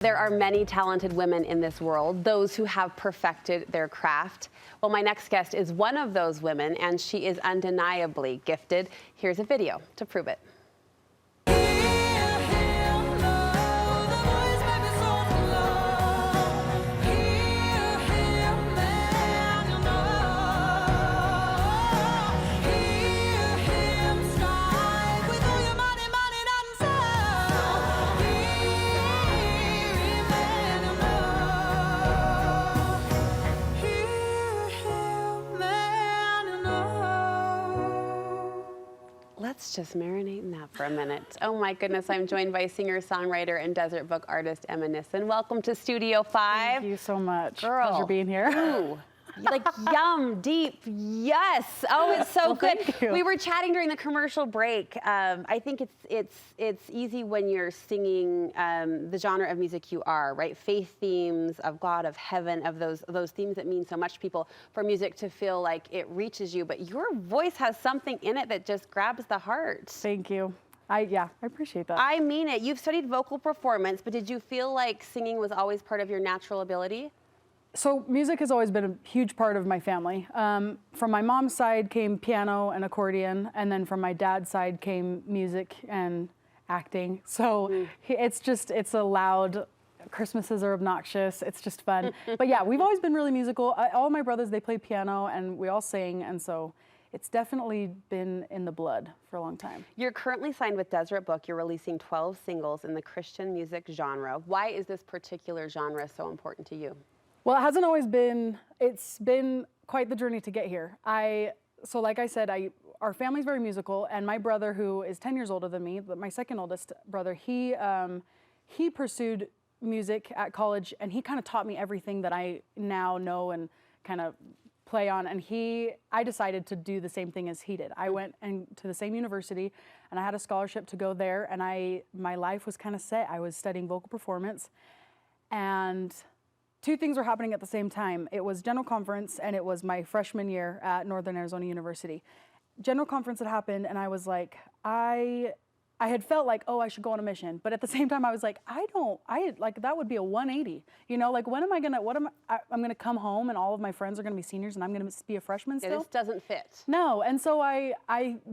There are many talented women in this world, those who have perfected their craft. Well, my next guest is one of those women, and she is undeniably gifted. Here's a video to prove it. Let's just marinate in that for a minute. Oh my goodness, I'm joined by singer-songwriter and Deseret book artist Emma Nissen. Welcome to Studio 5. Thank you so much. Girl. Pleasure being here. Ooh. Like yum, deep, yes. Oh, it's so good. Thank you. We were chatting during the commercial break. I think it's easy when you're singing the genre of music you are, right? Faith themes of God, of heaven, of those themes that mean so much to people, for music to feel like it reaches you. But your voice has something in it that just grabs the heart. Thank you. I appreciate that. I mean it. You've studied vocal performance, but did you feel like singing was always part of your natural ability? So music has always been a huge part of my family. From my mom's side came piano and accordion, and then from my dad's side came music and acting. So it's a loud, Christmases are obnoxious, it's just fun. But yeah, we've always been really musical. All my brothers, they play piano and we all sing, and so it's definitely been in the blood for a long time. You're currently signed with Deseret Book. You're releasing 12 singles in the Christian music genre. Why is this particular genre so important to you? Well, it hasn't always been, it's been quite the journey to get here. So like I said, our family's very musical, and my brother, who is 10 years older than me, but my second oldest brother, he pursued music at college, and he kind of taught me everything that I now know and kind of play on, and I decided to do the same thing as he did. I went to the same university, and I had a scholarship to go there, and my life was kind of set. I was studying vocal performance, and two things were happening at the same time. It was General Conference, and it was my freshman year at Northern Arizona University. General Conference had happened, and I was like, I had felt like, oh, I should go on a mission. But at the same time, I was like, like, that would be a 180. You know, like, I'm gonna come home and all of my friends are gonna be seniors and I'm gonna be a freshman still? Yeah, this doesn't fit. No, and so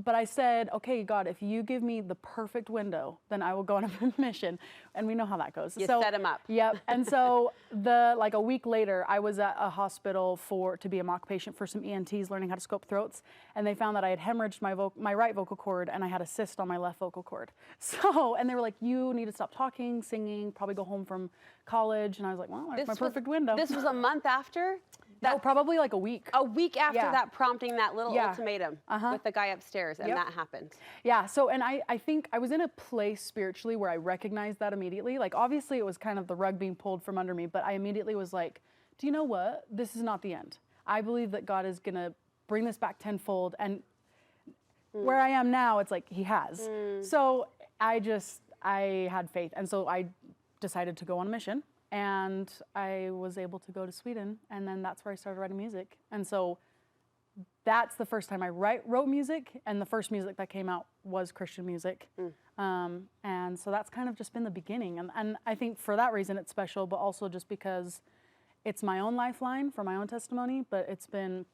but I said, okay, God, if you give me the perfect window, then I will go on a mission. And we know how that goes. You set him up. Yep, and so like a week later, I was at a hospital to be a mock patient for some ENTs learning how to scope throats. And they found that I had hemorrhaged my right vocal cord and I had a cyst on my left vocal cord. So, and they were like, you need to stop talking, singing, probably go home from college. And I was like, well, that's my perfect window. This was a month after? No, probably like a week. A week after that, prompting that little ultimatum with the guy upstairs, and that happened. Yeah, so, and I think I was in a place spiritually where I recognized that immediately. Like, obviously it was kind of the rug being pulled from under me, but I immediately was like, do you know what? This is not the end. I believe that God is gonna bring this back tenfold, and where I am now, it's like he has. So I had faith. And so I decided to go on a mission, and I was able to go to Sweden, and then that's where I started writing music. And so that's the first time I wrote music, and the first music that came out was Christian music. And so that's kind of just been the beginning. And I think for that reason it's special, but also just because it's my own lifeline for my own testimony, but it's been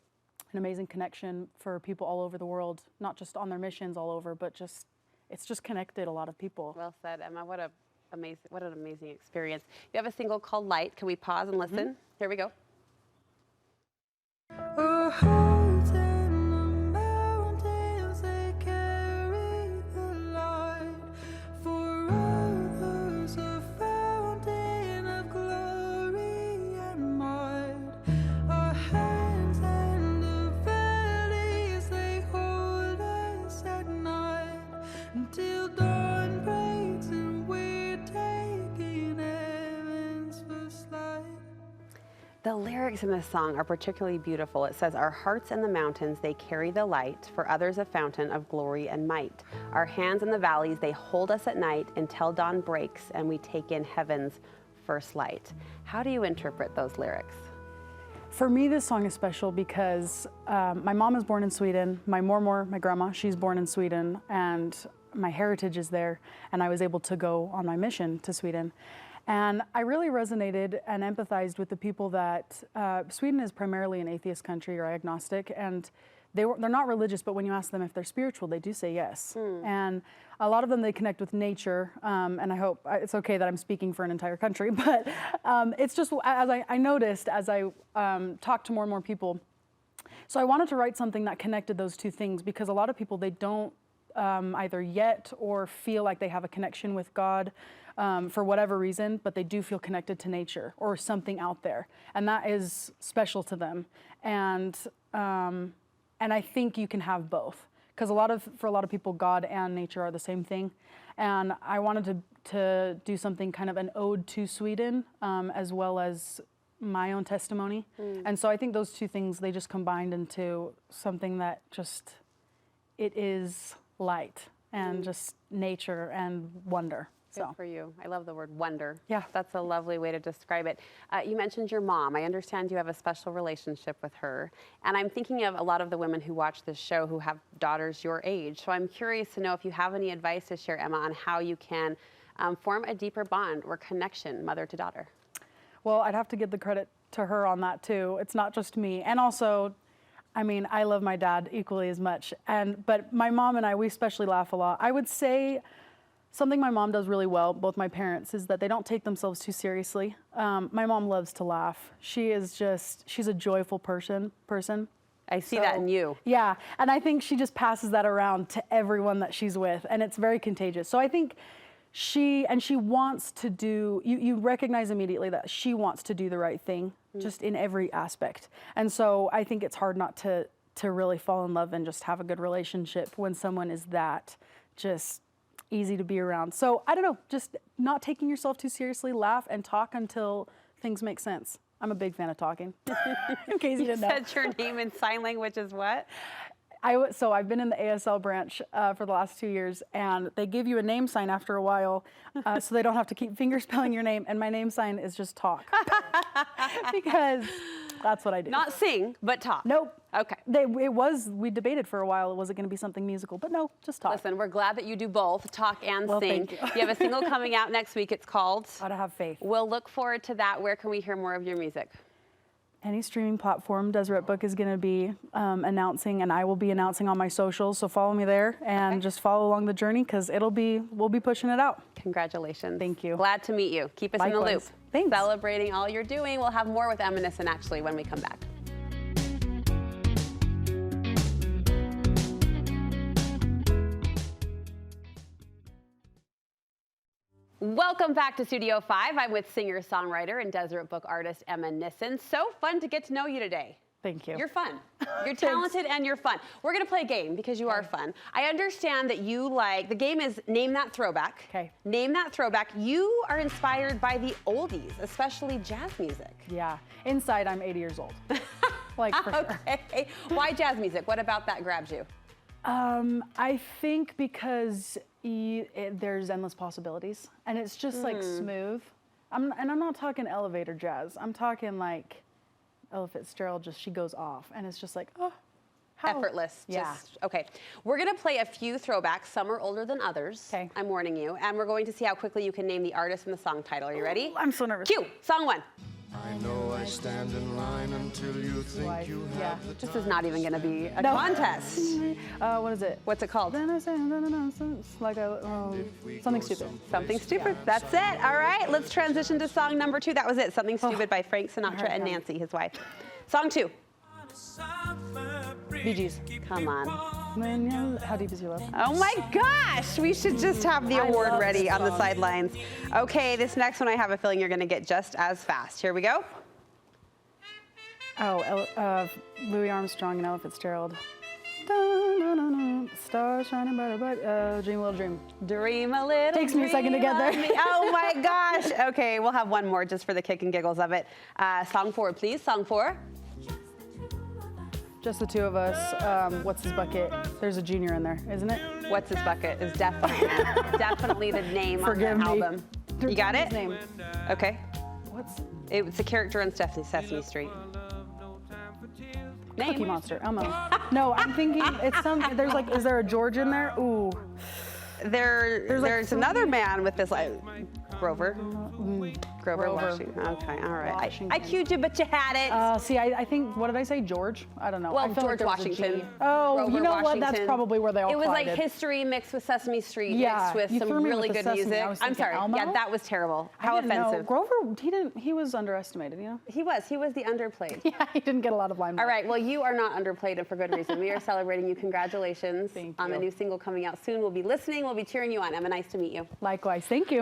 an amazing connection for people all over the world, not just on their missions all over, but it's just connected a lot of people. Well said, Emma. What an amazing experience. You have a single called Light. Can we pause and listen? Here we go. The lyrics in this song are particularly beautiful. It says, our hearts in the mountains, they carry the light, for others a fountain of glory and might. Our hands in the valleys, they hold us at night until dawn breaks and we take in heaven's first light. How do you interpret those lyrics? For me, this song is special because my mom is born in Sweden. My mormor, my grandma, she's born in Sweden, and my heritage is there, and I was able to go on my mission to Sweden. And I really resonated and empathized with the people that, Sweden is primarily an atheist country or agnostic, and they're not religious, but when you ask them if they're spiritual, they do say yes. And a lot of them, they connect with nature, and I hope it's okay that I'm speaking for an entire country, but it's just, as I noticed, as I talked to more and more people, so I wanted to write something that connected those two things, because a lot of people, they don't either yet or feel like they have a connection with God for whatever reason, but they do feel connected to nature or something out there, and that is special to them. And I think you can have both, because for a lot of people, God and nature are the same thing. And I wanted to do something kind of an ode to Sweden, as well as my own testimony. And so I think those two things, they just combined into something that just, it is light and just nature and wonder. Good for you. I love the word wonder. Yeah. That's a lovely way to describe it. You mentioned your mom. I understand you have a special relationship with her. And I'm thinking of a lot of the women who watch this show who have daughters your age. So I'm curious to know if you have any advice to share, Emma, on how you can form a deeper bond or connection, mother to daughter. Well, I'd have to give the credit to her on that too. It's not just me. And also, I mean, I love my dad equally as much. But my mom and I, we especially laugh a lot. I would say something my mom does really well, both my parents, is that they don't take themselves too seriously. My mom loves to laugh. She's a joyful person. I see that in you. Yeah, and I think she just passes that around to everyone that she's with, and it's very contagious. So I think she wants to do, you recognize immediately that she wants to do the right thing, just in every aspect. And so I think it's hard not to really fall in love and just have a good relationship when someone is that just easy to be around. So I don't know, just not taking yourself too seriously, laugh and talk until things make sense. I'm a big fan of talking, in case you didn't know. You said your name in sign language is what? So I've been in the ASL branch for the last 2 years, and they give you a name sign after a while, so they don't have to keep finger spelling your name, and my name sign is just talk. Because that's what I do. Not sing, but talk. Nope. Okay. We debated for a while, was it going to be something musical? But no, just talk. Listen, we're glad that you do both, talk and sing. Thank you. You have a single coming out next week. It's called How to Have Faith. We'll look forward to that. Where can we hear more of your music? Any streaming platform. Deseret Book is going to be announcing, and I will be announcing on my socials. So follow me there and just follow along the journey, because we'll be pushing it out. Congratulations. Thank you. Glad to meet you. Keep us in the loop. Likewise. Thanks. Celebrating all you're doing. We'll have more with Emma Nissen actually when we come back. Welcome back to Studio 5. I'm with singer-songwriter and Deseret Book artist Emma Nissen. So fun to get to know you today. Thank you. You're fun. You're talented and you're fun. We're going to play a game because you are fun. I understand that you the game is Name That Throwback. Okay. Name That Throwback. You are inspired by the oldies, especially jazz music. Yeah. Inside, I'm 80 years old. Like, for sure. Okay. Why jazz music? What about that grabs you? I think because there's endless possibilities, and it's just like smooth. I'm not talking elevator jazz. I'm talking like Ella Fitzgerald. She goes off, and it's just like, oh, how effortless. Yeah. Okay. We're gonna play a few throwbacks. Some are older than others. Okay. I'm warning you, and we're going to see how quickly you can name the artist and the song title. Are you ready? I'm so nervous. Cue. Song 1. I know I stand in line until you think you have the This is not even going to be a contest. What is it? What's it called? It's like something stupid. Something Stupid. That's it. All right. Let's transition to song number 2. That was it. Something Stupid by Frank Sinatra and Nancy, his wife. Song 2. Bee Gees. Come on. How Deep Is Your Love? Oh my gosh, we should just have the award love ready this on the song. sidelines. Okay, this next one I have a feeling you're gonna get just as fast. Here we go. Oh, Louis Armstrong and Ella Fitzgerald. Stars shining brighter, but Dream a Little Dream. Dream a little. Takes me a second to get there. Oh my gosh. Okay, we'll have one more just for the kick and giggles of it. Song 4, please. Song 4. Just the two of us. What's his bucket? There's a junior in there, isn't it? What's His Bucket is definitely the name Forgive on me. the album. You got it? His name. Okay. What's It's a character on Sesame Street. Name. Cookie Monster? Elmo. No, I'm thinking it's some. There's like, is there a George in there? Ooh. There's like another man with this like Grover. Grover Washington. Okay, all right. I Washington. cued you, but you had it. See, I think, what did I say? George? I don't know. Well, I felt George like there was a G. Washington. Oh, Grover you know what? That's Washington. probably where they all It was like collided. history mixed with Sesame Street, Yeah, mixed with you some threw me really with the good Sesame. music. I was I'm thinking sorry. Elmo? Yeah, that was terrible. I How didn't know. offensive. Grover, he was underestimated, you know? He was the underplayed. Yeah, he didn't get a lot of limelight. All right, well, you are not underplayed, and for good reason. We are celebrating you. Congratulations Thank on the you. new single coming out soon. We'll be listening. We'll be cheering you on. Emma, nice to meet you. Likewise. Thank you.